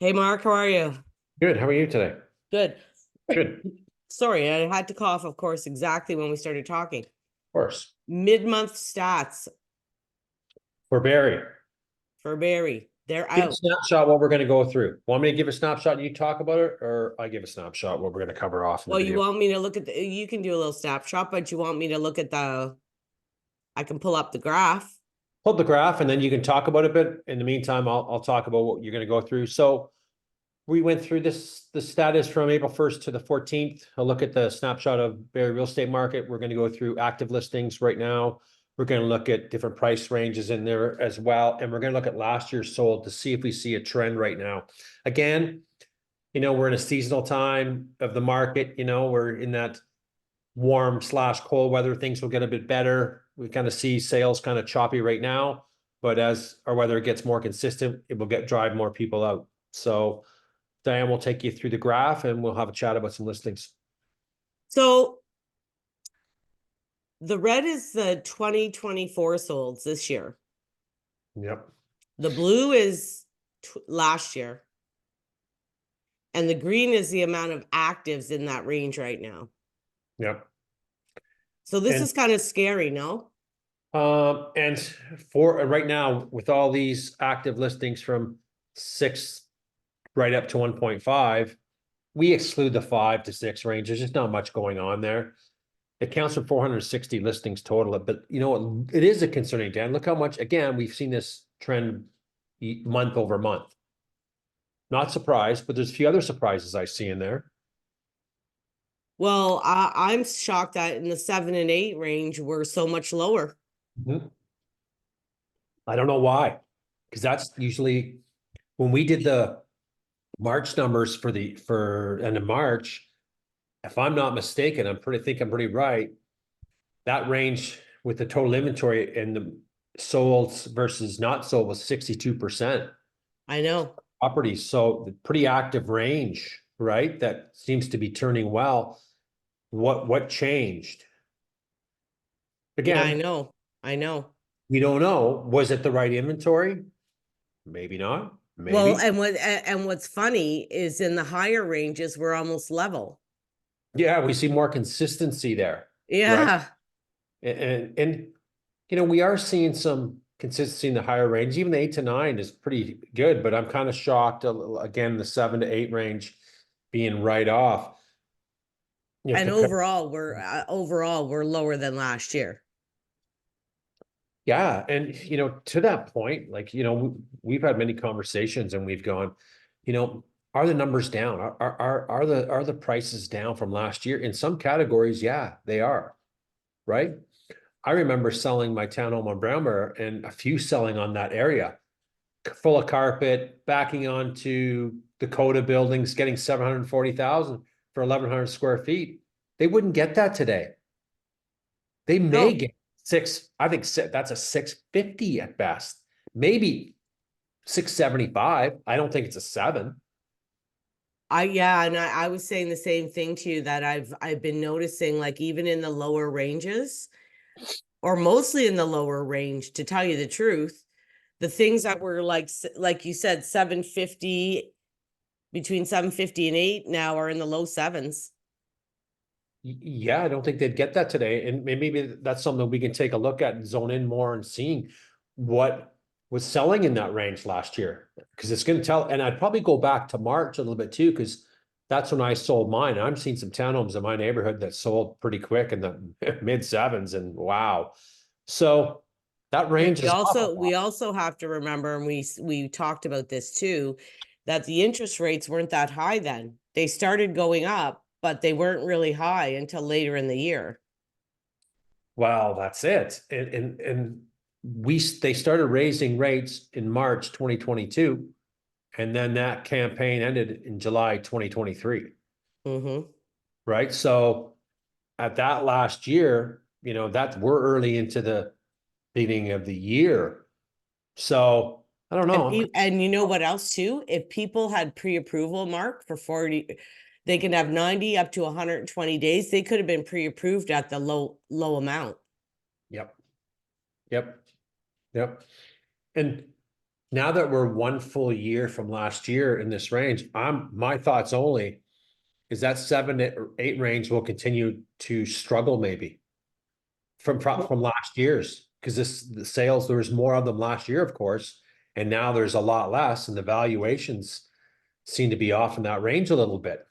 Hey Mark, how are you? Good. How are you today? Good. Good. Of Sorry, I had to cough, of course, exactly when we started talking. course. Mid-month stats For Barry, for Barrie. They're give a out. snapshot what we're going to go through. Want me to give a snapshot and you talk about it, or I give a snapshot what we're going to cover off in the Well, you video? want me to look at you can do a little snapshot, but you want me to look at I can pull up the graph. Hold the graph and then you can talk about it a bit. In the meantime, I'll talk about what you're going to go through. So we went through this, the status from April 1st to the 14th. I'll look at the snapshot of Barrie real estate market. We're going to go through active listings right now. We're going to look at different price ranges in there as well. And we're going to look at last year's sold to see if we see a trend right now. Again, we're in a seasonal time of the market. We're in that warm/cold weather. Things will get a bit better. We kind of see sales kind of choppy right now, but as our weather gets more consistent, it will drive more people out. So Diane will take you through the graph and we'll have a chat about some listings. So the red is the 2024 solds this year. Yep. The blue is last year. And the green is the amount of actives in that range right now. Yep. So this is kind of scary, no? And for right now, with all these active listings from 6 right up to 1.5, we exclude the 5 to 6 range. There's just not much going on there. It counts for 460 listings total, but it is a concerning, Dan. Look how much, again, we've seen this trend month over month. Not surprised, but there's a few other surprises I see in there. Well, I'm shocked that in the 7 and 8 range, we're so much lower. Mm-hmm. I don't know why, because that's usually when we did the March numbers for end of March. If I'm not mistaken, I'm pretty right. That range with the total inventory and the sold versus not sold was 62%. I know. Properties, so pretty active range, right? That seems to be turning well. What changed? Yeah, I Again, know. I know. we don't know. Was it the right inventory? Maybe not. Well, Maybe. and what's funny is in the higher ranges, we're almost level. Yeah, we see more consistency there, right? Yeah. And we are seeing some consistency in the higher range. Even the 8 to 9 is pretty good, but I'm kind of shocked again, the 7 to 8 range being right off. And Compare, overall we're lower than last year. yeah, and to that point, like we've had many conversations and we've gone, are the numbers down? Are the prices down from last year? In some categories, yeah, they are, right? I remember selling my townhome on Brownmere and a few selling on that area, full of carpet, backing onto Dakota buildings, getting 740,000 for 1,100 square feet. They wouldn't get that today. They may No, get I think that's a 650 at best, maybe 675. I don't think it's a 7. and I was saying the same thing to you that I've been noticing, like even in the lower ranges, or mostly in the lower range, to tell you the truth, the things that were like you said, 750, between 750 and 8 now are in the low sevens. Yeah, I don't think they'd get that today. And maybe that's something we can take a look at and zone in more and seeing what was selling in that range last year. Because it's going to tell, and I'd probably go back to March a little bit too, because that's when I sold mine. I'm seeing some townhomes in my neighborhood that sold pretty quick in the mid 7s, and wow. So that And range is off a we lot. also have to remember, and we talked about this too, that the interest rates weren't that high then. They started going up, but they weren't really high until later in the year. Well, that's it. And they started raising rates in March 2022. And then that campaign ended in July 2023. Mm-hmm. Right. So at that last year, that we're early into the beginning of the year. So I don't know. And you know what else too? If people had pre-approval, Mark, for 40, they can have 90 up to 120 days. They could have been pre-approved at the low amount. Yep. Yep. Yep. And now that we're one full year from last year in this range, my thoughts only is that 7 or 8 range will continue to struggle maybe from last year's, because the sales, there was more of them last year, of course, and now there's a lot less, and the valuations seem to be off in that range a little bit.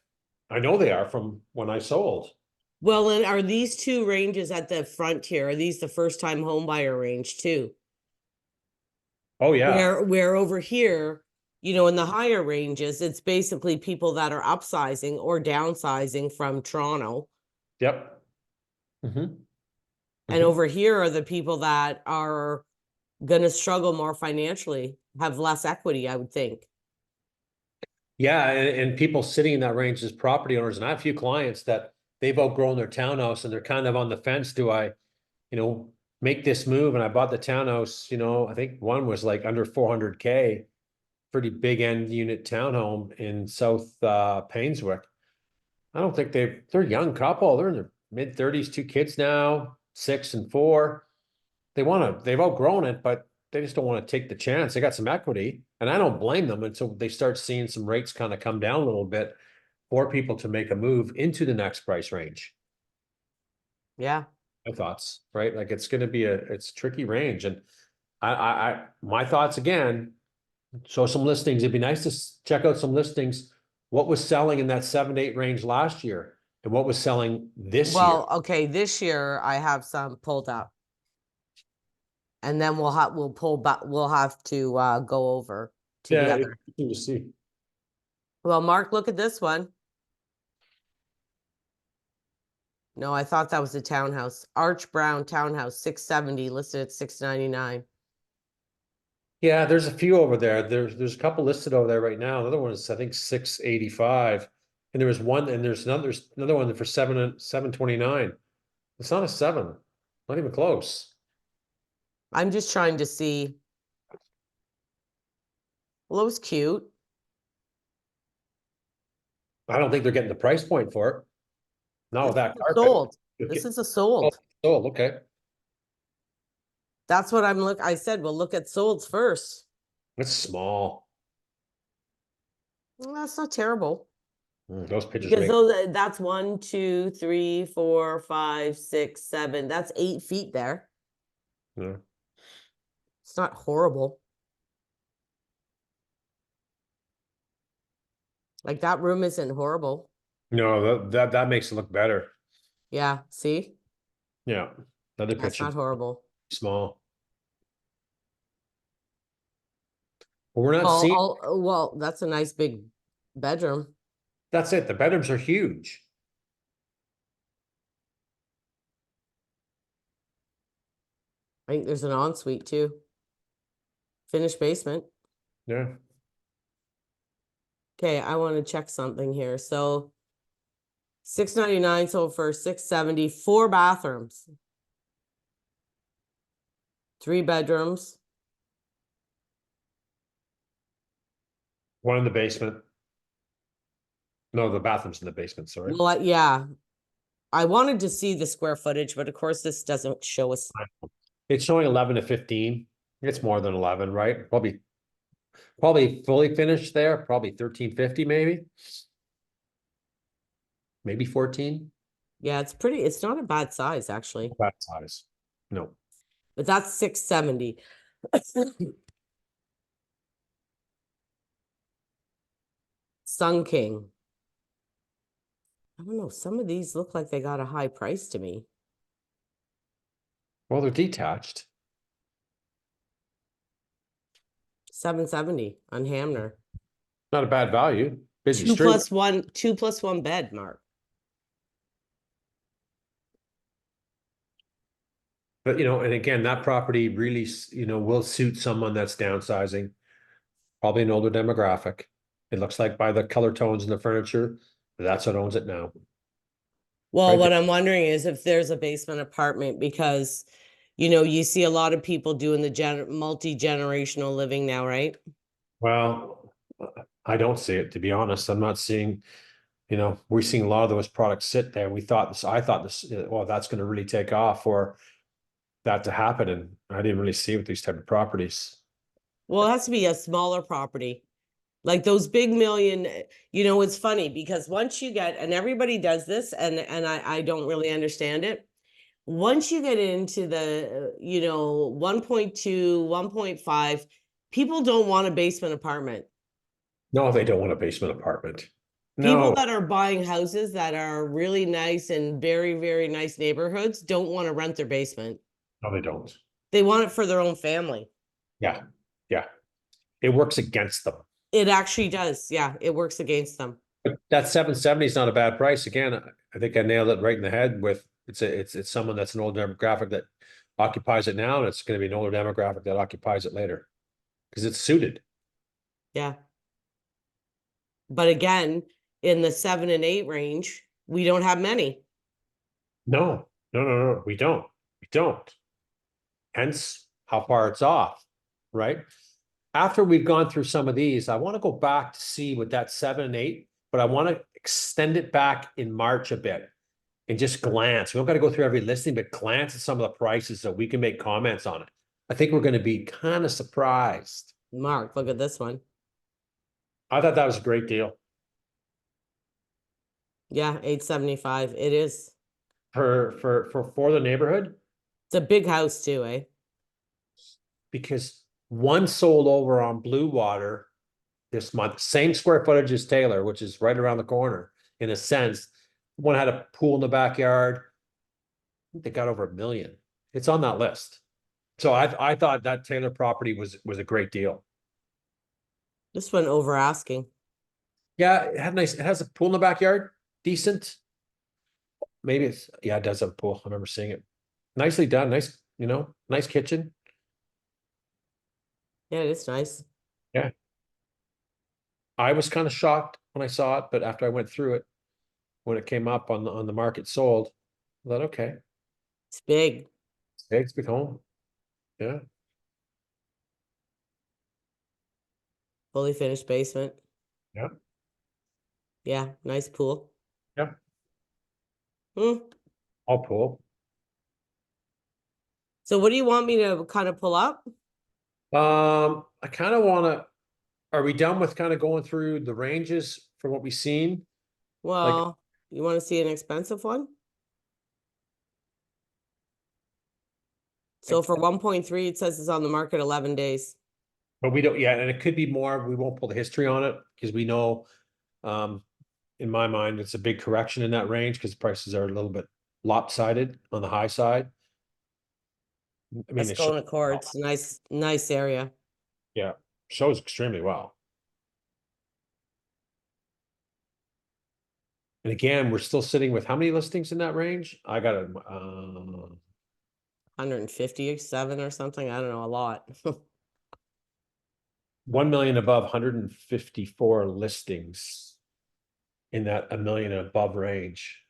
I know they are from when I sold. Well, and are these two ranges at the front here, are these the first time home buyer range too? Oh, yeah. Where over here, in the higher ranges, it's basically people that are upsizing or downsizing from Toronto. Yep. Mm-hmm. And over here are the people that are gonna struggle more financially, have less equity, I would think. Yeah, and people sitting in that range as property owners, and I have a few clients that they've outgrown their townhouse and they're kind of on the fence. Do I, make this move? And I bought the townhouse, I think one was like under 400K, pretty big end unit townhome in South Painswick. I don't think they're a young couple. They're in their mid-30s, 2 kids now, 6 and 4. They've outgrown it, but they just don't want to take the chance. They got some equity, and I don't blame them until they start seeing some rates kind of come down a little bit for people to make a move into the next price range. Yeah. My thoughts, right? Like it's going to be it's a tricky range, and my thoughts again. So some listings. It'd be nice to check out some listings. What was selling in that 7 to 8 range last year, and what was selling this year? Well, okay, this year I have some pulled up. And then we'll pull back, we'll have to go over to the other. Interesting to see. Well, Mark, look at this one. No, I thought that was a townhouse. Arch Brown townhouse, 670, listed at 699. Yeah, there's a few over there. There's a couple listed over there right now. Another one is I think 685, and there's another one for 729. It's not a 7, not even close. I'm just trying to see. Well, it was cute. I don't think they're getting the price point for it. Not with that carpet. Sold. This is a sold. Oh, okay. That's what I said, well, look at solds first. It's small. Well, that's not terrible. Those pictures Because that's 1, 2, 3, 4, 5, 6, 7. That's 8 feet there. Yeah. It's not horrible. Like that room isn't horrible. No, that makes it look better. Yeah, see? Yeah. Another That's picture. not horrible. Small. Well, we're not seeing. Well, that's a nice big bedroom. That's it. The bedrooms are huge. I think there's an ensuite too. Finished basement. Yeah. Okay, I want to check something here. So 699 sold for 670, 4 bathrooms. 3 bedrooms. One in the basement. No, the bathroom's in the basement, sorry. Well, yeah. I wanted to see the square footage, but of course this doesn't show us. It's showing 11 to 15. It's more than 11, right? Probably fully finished there, probably 1350 maybe. Maybe 14. Yeah, it's not a bad size actually. That size. No. But that's 670. Sun King. I don't know. Some of these look like they got a high price to me. Well, they're detached. 770 on Hamner. Not a bad value. Busy 2 street. plus 1, 2 plus 1 bed, Mark. But, and again, that property really, will suit someone that's downsizing. Probably an older demographic. It looks like by the color tones in the furniture, that's what owns it now. Well, Right what there. I'm wondering is if there's a basement apartment because, you see a lot of people doing the multi-generational living now, right? Well, I don't see it, to be honest. I'm not seeing, we're seeing a lot of those products sit there. I thought this, well, that's going to really take off for that to happen. And I didn't really see it with these type of properties. Well, it has to be a smaller property. Like those big million, it's funny because once you get, and everybody does this, and I don't really understand it. Once you get into the, 1.2, 1.5, people don't want a basement apartment. No, they don't want a basement apartment. People No, that are buying houses that are really nice and very, very nice neighborhoods don't want to rent their basement. no, they don't. They want it for their own family. Yeah, yeah. It works against them. It actually does. Yeah, it works against them. But that 770 is not a bad price. Again, I think I nailed it right in the head with it's someone that's an old demographic that occupies it now, and it's going to be an older demographic that occupies it later because it's suited. Yeah. But again, in the 7 and 8 range, we don't have many. No, no, no, no, we don't. We don't. Hence how far it's off, right? After we've gone through some of these, I want to go back to see what that 7 and 8, but I want to extend it back in March a bit and just glance. We don't got to go through every listing, but glance at some of the prices so we can make comments on it. I think we're going to be kind of surprised. Mark, look at this one. I thought that was a great deal Yeah, 875. It is. for the neighborhood It's a big house too, eh? because one sold over on Blue Water this month, same square footage as Taylor, which is right around the corner in a sense. One had a pool in the backyard. They got over $1 million. It's on that list. So I thought that Taylor property was a great deal. This one over asking. Yeah, it has a pool in the backyard, decent. Maybe it does have a pool. I remember seeing it. Nicely done, nice, nice kitchen. Yeah, it is nice. Yeah. I was kind of shocked when I saw it, but after I went through it, when it came up on the market sold, I thought, okay, It's big. it's big home. Yeah. Fully finished basement. Yeah. Yeah, nice pool. Yeah. Hmm. All pool. So what do you want me to kind of pull up? I kind of want to, are we done with kind of going through the ranges for what we've seen? Well, you want to see an expensive one? So for 1.3, it says it's on the market 11 days. But we don't, yeah, and it could be more. We won't pull the history on it because we know, in my mind, it's a big correction in that range because prices are a little bit lopsided on the high side. I mean, Escona Courts, nice area. yeah, shows extremely well. And again, we're still sitting with how many listings in that range? I got a 157 or something. I don't know, a lot. 1 million above 154 listings in that $1 million above range.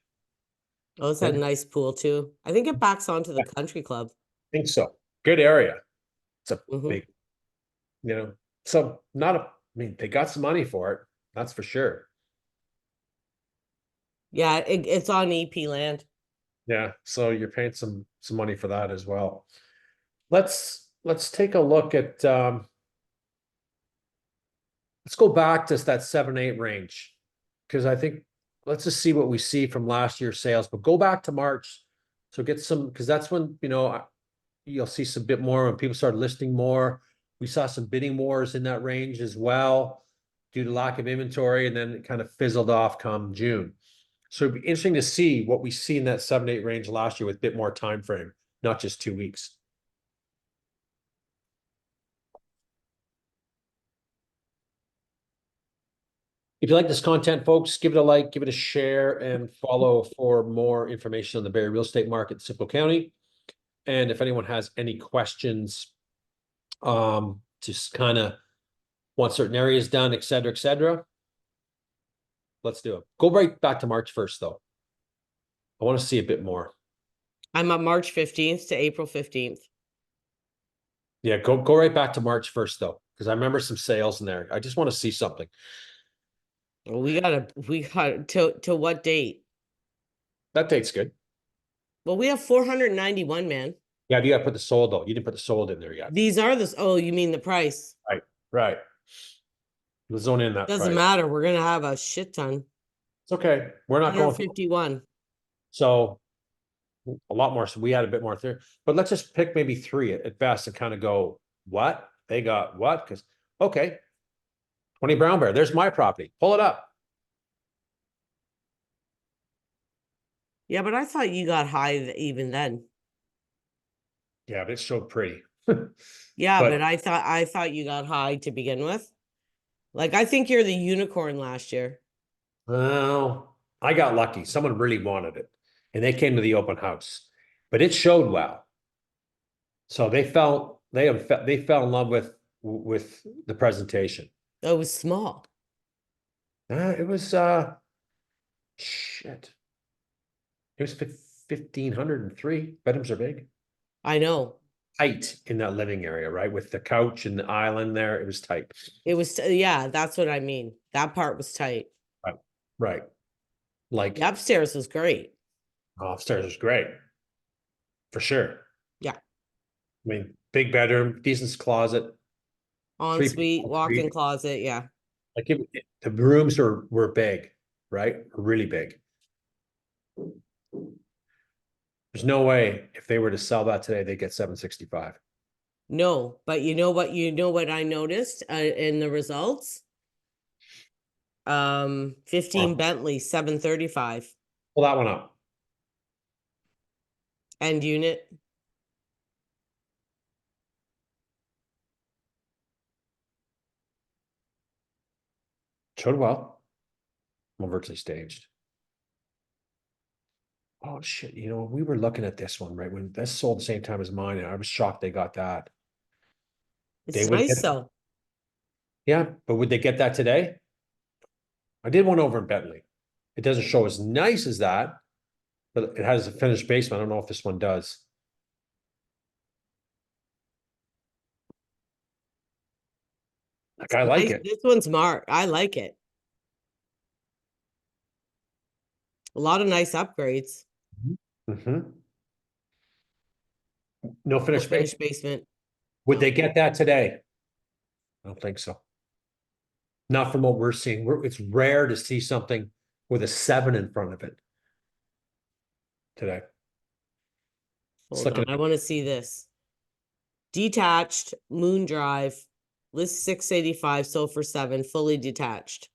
Oh, it's had a nice pool too. I think it backs onto the country club. I think so. Good area. It's a Mhm. big, so not I mean, they got some money for it. That's for sure. Yeah, it's on EP land. Yeah. So you're paying some money for that as well. Let's take a look at, let's go back to that 7-8 range. Cause I think, let's just see what we see from last year's sales, but go back to March. So get some, cause that's when, you'll see some bit more when people started listing more. We saw some bidding wars in that range as well due to lack of inventory, and then it kind of fizzled off come June. So it'd be interesting to see what we see in that 7-8 range last year with a bit more time frame, not just 2 weeks. If you like this content, folks, give it a like, give it a share, and follow for more information on the Barrie real estate market in Simcoe County. And if anyone has any questions, just kind of want certain areas done, et cetera, let's do it. Go right back to March 1st, though. I want to see a bit more. I'm on March 15th to April 15th. Yeah, go right back to March 1st, though, because I remember some sales in there. I just want to see something. We got to what date? That date's good. Well, we have 491, man. Yeah, you gotta put the sold though. You didn't put the sold in there yet. These are the, oh, you mean the price? Right, right. The zone in that Doesn't price. matter. We're gonna have a shit ton. It's okay. We're not going through. 151. So a lot more. So we had a bit more there, but let's just pick maybe three at best and kind of go, what? They got what? Because, okay, 20 Brown Bear. There's my property. Pull it up. Yeah, but I thought you got high even then. Yeah, but it's so pretty. Yeah, But but I thought you got high to begin with. Like I think you're the unicorn last year. well, I got lucky. Someone really wanted it, and they came to the open house, but it showed well. So they fell in love with the presentation. It was small. It was shit. It was 1,503. Bedrooms are big. I know. Tight in that living area, right? With the couch and the island there. It was tight. It was yeah, that's what I mean. That part was tight. Right. Right. Like The upstairs was great. upstairs was great. For sure. Yeah. I mean, big bedroom, decent closet, Ensuite, walk-in three. closet, yeah. Like the rooms were big, right? Really big. There's no way if they were to sell that today, they get 765. No, but you know what I noticed in the results? 15 Bentley, 735. Pull that one up. End unit. Showed well. I'm virtually staged. Oh shit! You know, we were looking at this one right when this sold the same time as mine, and I was shocked they got that. They It's would nice get, though. yeah, but would they get that today? I did one over in Bentley. It doesn't show as nice as that, but it has a finished basement. I don't know if this one does. Like I like Nice. it. This one's marked. I like it. A lot of nice upgrades. Mm-hmm. No No finished basement. finished basement. Would No. they get that today? I don't think so. Not from what we're seeing. It's rare to see something with a 7 in front of it today. Hold on. I want to see this. Detached, Moon Drive, list 685, sold for 7, fully detached.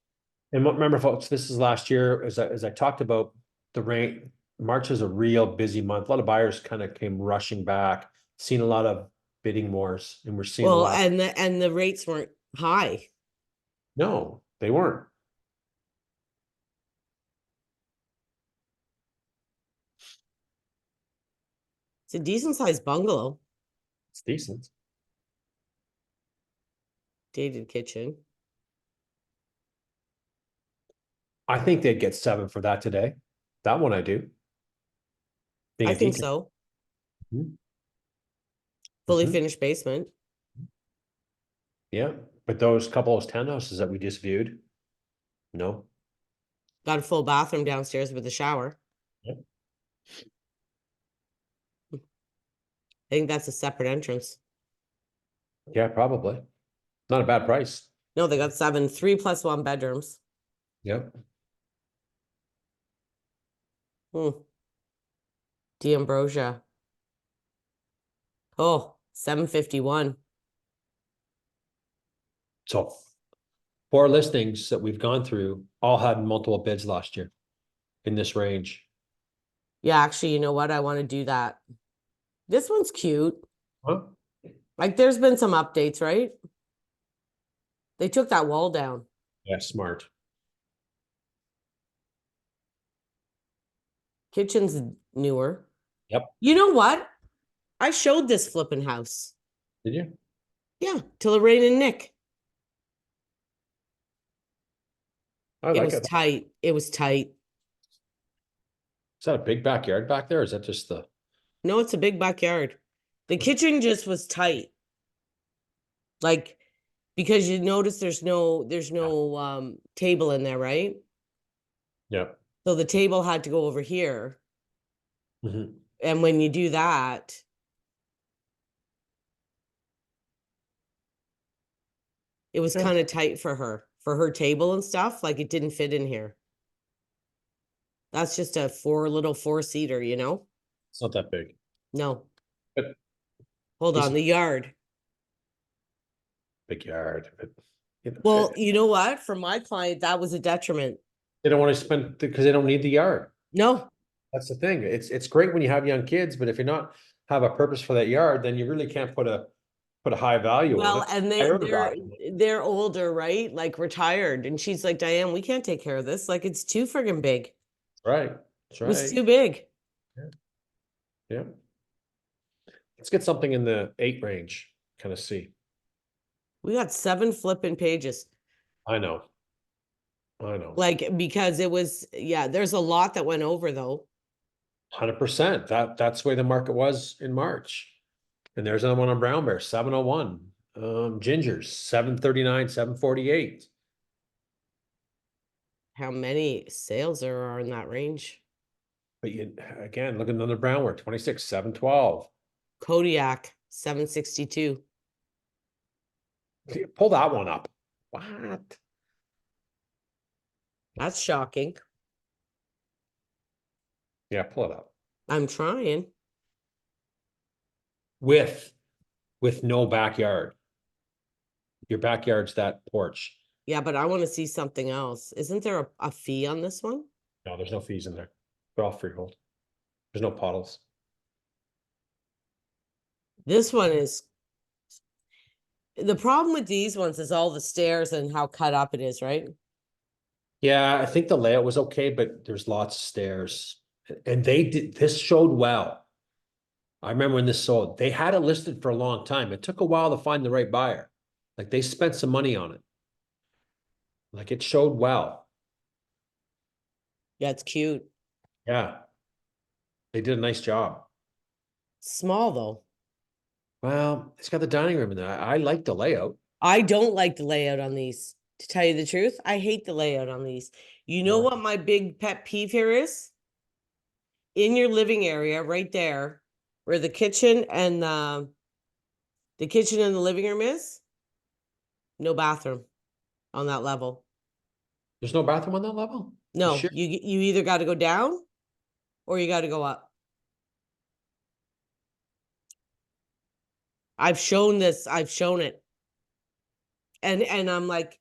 And remember, folks, this is last year, as I talked about the rain. March is a real busy month. A lot of buyers kind of came rushing back, seen a lot of bidding wars, and we're seeing a Well, lot. and the rates weren't high. No, they weren't. It's a decent sized bungalow, It's decent. dated kitchen. I think they'd get 7 for that today. That one I do. I think detail. so. Mhm. Fully Mhm. finished basement. Yeah, but those couple of townhouses that we just viewed, no. Got a full bathroom downstairs with a shower. Yep. I think that's a separate entrance. Yeah, probably. Not a bad price. No, they got 7, 3 plus 1 bedrooms. Yep. D'Ambrosia. Oh, 751. So 4 listings that we've gone through all had multiple bids last year in this range. Yeah, actually, you know what? I want to do that. This one's cute. Huh? Like there's been some updates, right? They took that wall down. Yeah, smart. Kitchen's newer. Yep. You know what? I showed this flipping house. Did you? Yeah, to Lorraine and Nick. I It like was it. tight. It was tight. Is that a big backyard back there? Or is that just the? No, it's a big backyard. The kitchen just was tight. Like, because you notice there's no table in there, right? Yeah. So the table had to go over here. Mhm. And when you do that, It was Okay. kind of tight for her table and stuff. Like it didn't fit in here. That's just a little four-seater, you know? It's not that big, No, but hold on, decent the yard. big yard, but. You know, Well, you know what? For my client, that was a detriment. they don't want to spend, because they don't need the yard. No, That's the thing. It's great when you have young kids, but if you're not have a purpose for that yard, then you really can't put a high value on well, it. and I they heard they're about it. they're older, right? Like retired. And she's like, Diane, we can't take care of this. Like it's too friggin' big. It Right. That's was right. too big. Yeah. Let's get something in the 8 range, kind of see. We got 7 flipping pages. I know. I know. Like, because it was, yeah, there's a lot that went over though. 100%. That's the way the market was in March. And there's another one on Brown Bear, 701. Gingers, 739, 748. How many sales there are in that range? But you again, look at another Brown Bear, 26, 712. Kodiak, 762. Pull that one up. What? That's shocking. Yeah, pull it up. I'm trying. With no backyard. Your backyard's that porch. Yeah, but I want to see something else. Isn't there a fee on this one? No, there's no fees in there. They're all freehold. There's no puddles. This one is, the problem with these ones is all the stairs and how cut up it is, right? Yeah, I think the layout was okay, but there's lots of stairs. And this showed well. I remember when this sold, they had it listed for a long time. It took a while to find the right buyer. Like they spent some money on it. Like it showed well. Yeah, it's cute. Yeah. They did a nice job. Small though. Well, it's got the dining room in there. I like the layout. I don't like the layout on these. To tell you the truth, I hate the layout on these. You know Yeah. what my big pet peeve here is? In your living area, right there, where the kitchen and the living room is, no bathroom on that level. There's no bathroom on that level? You No, sure? you either got to go down or you got to go up. I've shown this, I've shown it. And I'm like,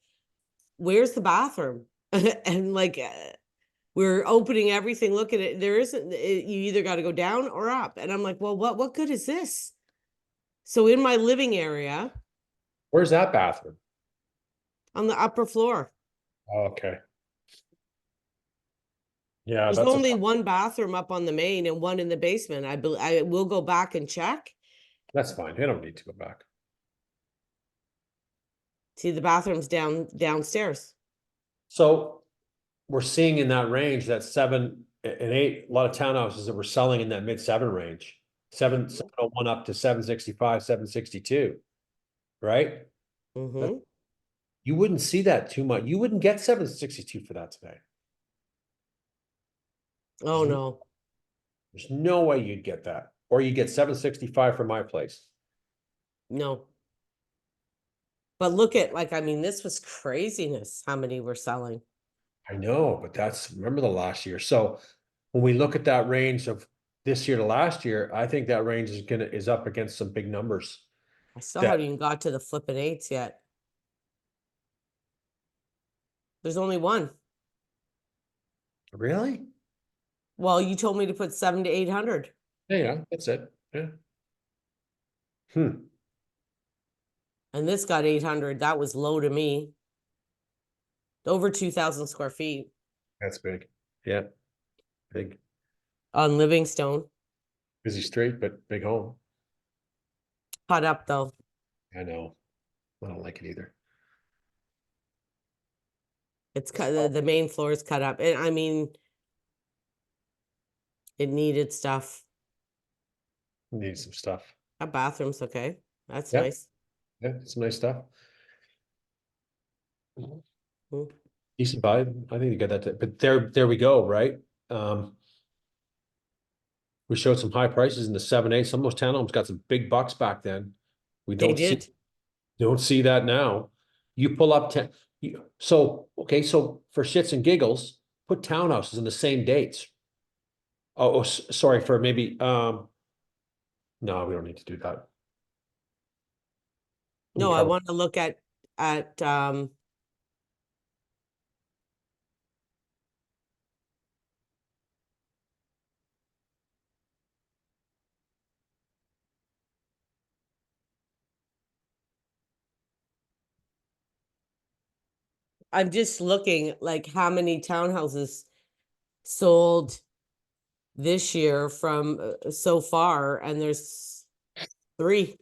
where's the bathroom? And like we're opening everything, look at it. There isn't, you either got to go down or up. And I'm like, well, what good is this? So in my living area Where's that bathroom? on the upper floor, Oh, okay. Yeah, there's that's only one bathroom up on the main and one in the basement. I will go back and check. that's fine. They don't need to go back. See, the bathroom's downstairs. So we're seeing in that range that 7 and 8, a lot of townhouses that were selling in that mid-7 range. 701 up to 765, 762. Right? Mm-hmm. You wouldn't see that too much. You wouldn't get 762 for that today. Oh no. There's no way you'd get that. Or you get 765 for my place. No. But look at, like, I mean, this was craziness how many were selling. I know, but remember the last year. So when we look at that range of this year to last year, I think that range is up against some big numbers. I still That- haven't even got to the flipping 8s yet. There's only one. Really? Well, you told me to put 7 to 800. Yeah, that's it. Yeah. Hmm. And this got 800. That was low to me. Over 2,000 square feet That's big. Yeah. Big, on Livingstone. busy street, but big home. Cut up though. I know. I don't like it either. It's cut, the main floor is cut up. And I mean, it needed stuff. Need some stuff. That bathroom's okay. That's Yeah. nice. Yeah, some nice stuff. Mm. Decent vibe. I think you got that. But there we go, right? We showed some high prices in the 7-8. Some of those townhomes got some big bucks back then. We They don't see did. don't see that now. You pull up to, so, okay, so for shits and giggles, put townhouses in the same dates. Oh, sorry, for maybe, no, we don't need to do that. No, I want to look at, I'm just looking like how many townhouses sold this year from so far, and there's 3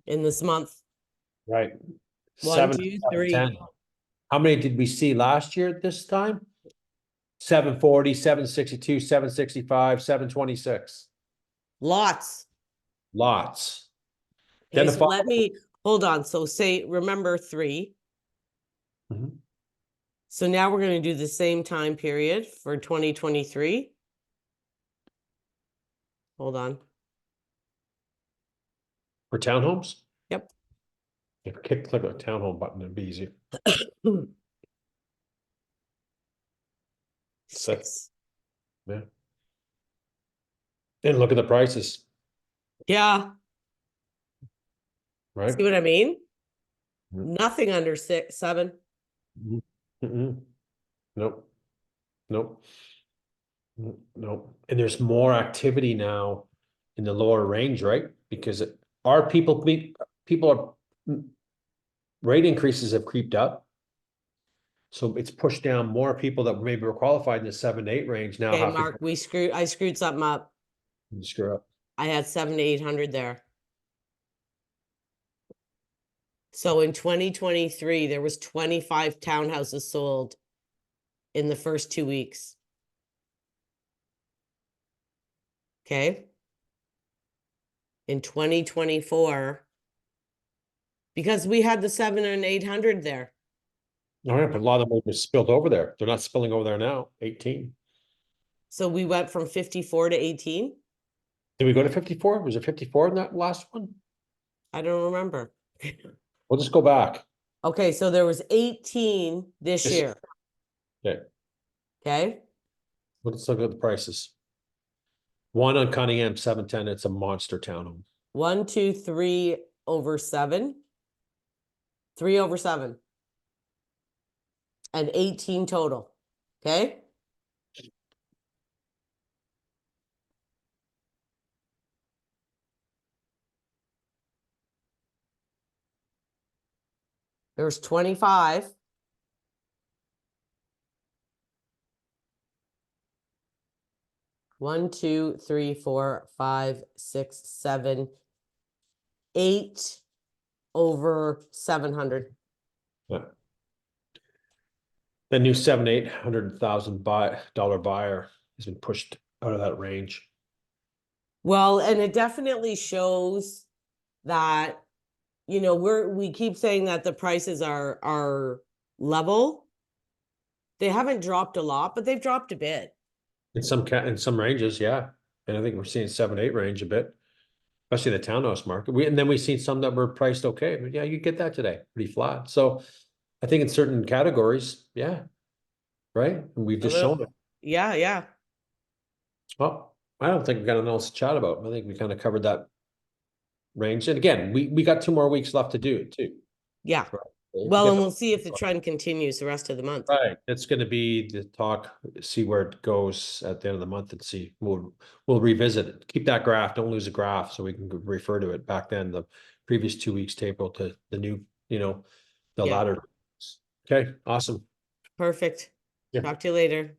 in this month. Right. 1, 7, 2, 7, 3. 10. How many did we see last year at this time? 740, 762, 765, 726. Lots. Lots. Okay, Then the so let me hold on. So remember 3. Mhm. So now we're going to do the same time period for 2023. Hold on. For townhomes? Yep. If click the townhome button, it'd be easier. 6. Yeah. And look at the prices, Yeah. right? See what I mean? Mhm. Nothing under 6, 7. Nope. Nope. Nope. And there's more activity now in the lower range, right? Because our people are rate increases have creeped up. So it's pushed down more people that maybe were qualified in the 7 to 8 range now Okay, have Mark, I screwed something up. to screw up. I had 700 to 800 there. So in 2023, there was 25 townhouses sold in the first 2 weeks. Okay. In 2024, because we had the 700 and 800 there. All right, but a lot of them just spilled over there. They're not spilling over there now. 18. So we went from 54 to 18. Did we go to 54? Was it 54 in that last one? I don't remember. We'll just go back. Okay, so there was 18 this Yes. year. Okay, Okay. let's look at the prices. One on Cunningham, 710. It's a monster townhome. 1, 2, 3 over 7. 3 over 7. And 18 total. Okay. There's 25. One, 2, 3, 4, 5, 6, 7, 8 over 700. Yeah. The new 700,000, $800,000 buyer has been pushed out of that range. Well, and it definitely shows that, you know, we keep saying that the prices are level. They haven't dropped a lot, but they've dropped a bit. In some ranges, yeah. And I think we're seeing 7, 8 range a bit, especially the townhouse market. And then we've seen some that were priced okay, but yeah, you get that today, pretty flat. So I think in certain categories, yeah, right? And we've just shown it. Yeah, yeah. Well, I don't think we got anything else to chat about. I think we kind of covered that range. And again, we got 2 more weeks left to do it too. Yeah. Right. Well, and we'll see if the trend continues the rest of the month. Right, it's gonna be the talk, see where it goes at the end of the month and see, we'll revisit it. Keep that graph, don't lose a graph, so we can refer to it back then, the previous 2 weeks table to the new, the Yeah. latter. Okay, awesome. Perfect. Yeah. Talk to you later.